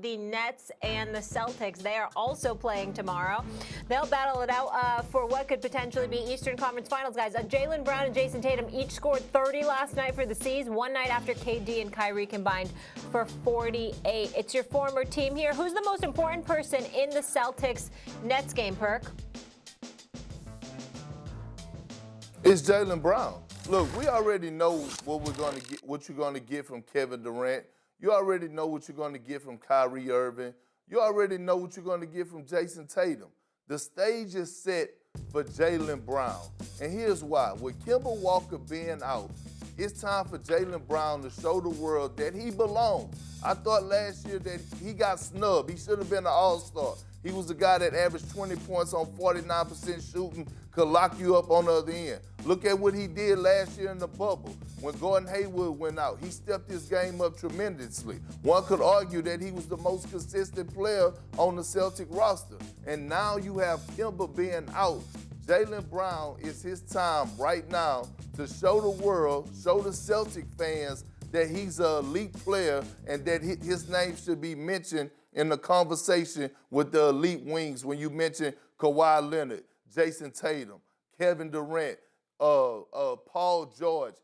The Nets and the Celtics, they are also playing tomorrow. They'll battle it out for what could potentially be Eastern Conference Finals, guys. Jaylen Brown and Jason Tatum each scored 30 last night for the C's, one night after KD and Kyrie combined for 48. It's your former team here. Who's the most important person in the Celtics-Nets game, Perk? It's Jaylen Brown. Look, we already know what we're going to get, what you're going to get from Kevin Durant. You already know what you're going to get from Kyrie Irving. You already know what you're going to get from Jason Tatum. The stage is set for Jaylen Brown. And here's why. With Kemba Walker being out, it's time for Jaylen Brown to show the world that he belongs. I thought last year that he got snubbed. He should have been an all-star. He was the guy that averaged 20 points on 49% shooting, could lock you up on the other end. Look at what he did last year in the bubble. When Gordon Hayward went out, he stepped his game up tremendously. One could argue that he was the most consistent player on the Celtic roster. And now you have Kemba being out. Jaylen Brown, is his time right now to show the world, show the Celtic fans that he's an elite player and that his name should be mentioned in the conversation with the elite wings when you mention Kawhi Leonard, Jason Tatum, Kevin Durant, Paul George.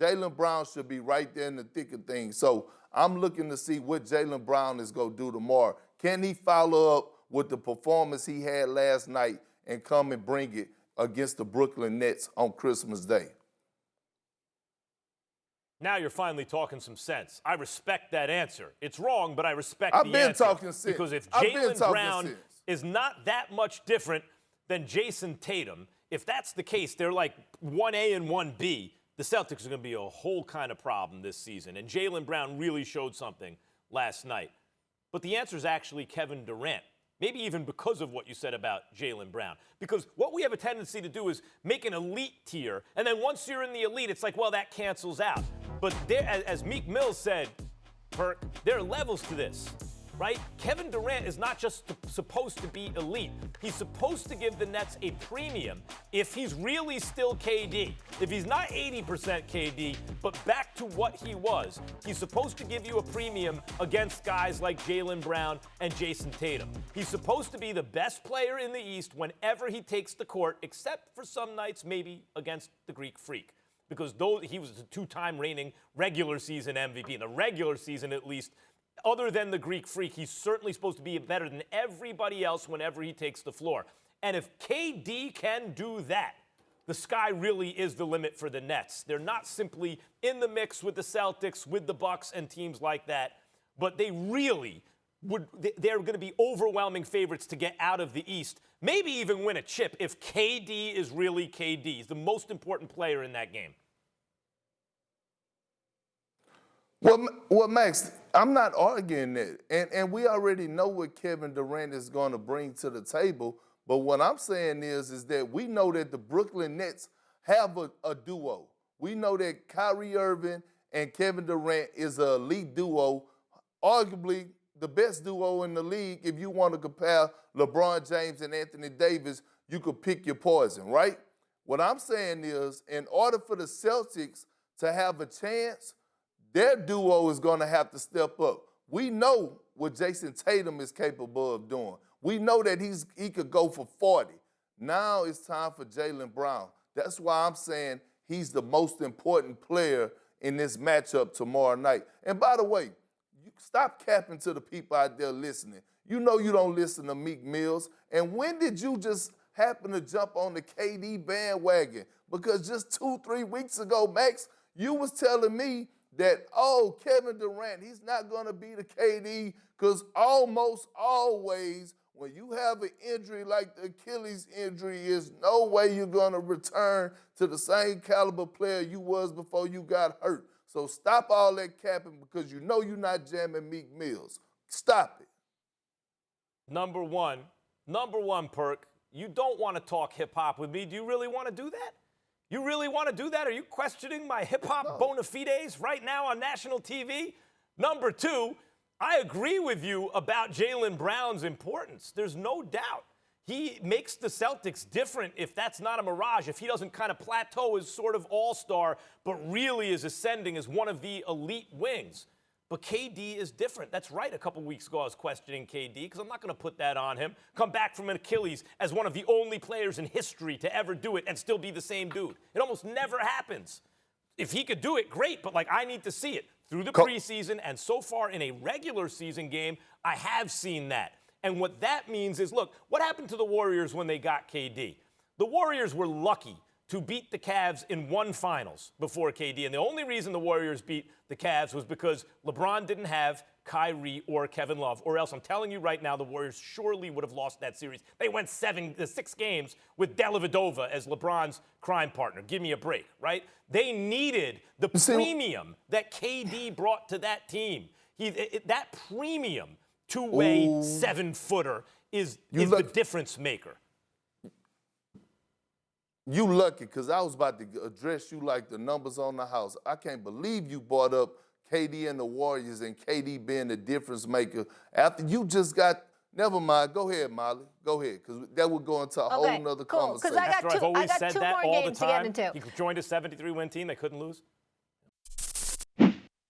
Jaylen Brown should be right there in the thick of things. So I'm looking to see what Jaylen Brown is going to do tomorrow. Can he follow up with the performance he had last night and come and bring it against the Brooklyn Nets on Christmas Day? Now you're finally talking some sense. I respect that answer. It's wrong, but I respect the answer. I've been talking sense. Because if Jaylen Brown is not that much different than Jason Tatum, if that's the case, they're like 1A and 1B, the Celtics are going to be a whole kind of problem this season. And Jaylen Brown really showed something last night. But the answer is actually Kevin Durant. Maybe even because of what you said about Jaylen Brown. Because what we have a tendency to do is make an elite tier, and then once you're in the elite, it's like, well, that cancels out. But there, as Meek Mill said, Perk, there are levels to this, right? Kevin Durant is not just supposed to be elite. He's supposed to give the Nets a premium if he's really still KD. If he's not 80% KD, but back to what he was, he's supposed to give you a premium against guys like Jaylen Brown and Jason Tatum. He's supposed to be the best player in the East whenever he takes the court, except for some nights maybe against the Greek Freak. Because he was the two-time reigning regular season MVP. In the regular season, at least, other than the Greek Freak, he's certainly supposed to be better than everybody else whenever he takes the floor. And if KD can do that, the sky really is the limit for the Nets. They're not simply in the mix with the Celtics, with the Bucks, and teams like that, but they really they're going to be overwhelming favorites to get out of the East, maybe even win a chip if KD is really KD. He's the most important player in that game. Well, Max, I'm not arguing that. And we already know what Kevin Durant is going to bring to the table. But what I'm saying is that we know that the Brooklyn Nets have a duo. We know that Kyrie Irving and Kevin Durant is an elite duo, arguably the best duo in the league. If you want to compare LeBron James and Anthony Davis, you could pick your poison, right? What I'm saying is, in order for the Celtics to have a chance, their duo is going to have to step up. We know what Jason Tatum is capable of doing. We know that he could go for 40. Now it's time for Jaylen Brown. That's why I'm saying he's the most important player in this matchup tomorrow night. And by the way, stop capping to the people out there listening. You know you don't listen to Meek Mills. And when did you just happen to jump on the KD bandwagon? Because just 2-3 weeks ago, Max, you was telling me that, oh, Kevin Durant, he's not going to be the KD because almost always when you have an injury like the Achilles injury, is no way you're going to return to the same caliber player you was before you got hurt. So stop all that capping because you know you're not jamming Meek Mills. Stop it. Number one, Perk, you don't want to talk hip-hop with me. Do you really want to do that? You really want to do that? Are you questioning my hip-hop bona fides right now on national TV? Number two, I agree with you about Jaylen Brown's importance. There's no doubt. He makes the Celtics different if that's not a mirage, if he doesn't kind of plateau as sort of all-star, but really is ascending as one of the elite wings. But KD is different. That's right. A couple weeks ago, I was questioning KD because I'm not going to put that on him. Come back from an Achilles as one of the only players in history to ever do it and still be the same dude. It almost never happens. If he could do it, great, but I need to see it. Through the preseason and so far in a regular season game, I have seen that. And what that means is, look, what happened to the Warriors when they got KD? The Warriors were lucky to beat the Cavs in one finals before KD. And the only reason the Warriors beat the Cavs was because LeBron didn't have Kyrie or Kevin Love, or else I'm telling you right now, the Warriors surely would have lost that series. They went 6 games with Dellavedova as LeBron's crime partner. Give me a break, right? They needed the premium that KD brought to that team. That premium two-way 7-footer is the difference maker. You lucky, because I was about to address you like the numbers on the house. I can't believe you brought up KD and the Warriors and KD being the difference maker after you just got. Never mind. Go ahead, Molly. Go ahead, because that would go into a whole nother conversation. After I've always said two that more all games the time. To get into. He joined a 73-win team. They couldn't lose.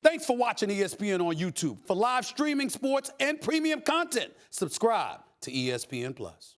Thanks for watching ESPN on YouTube. For live streaming sports and premium content, subscribe to ESPN+.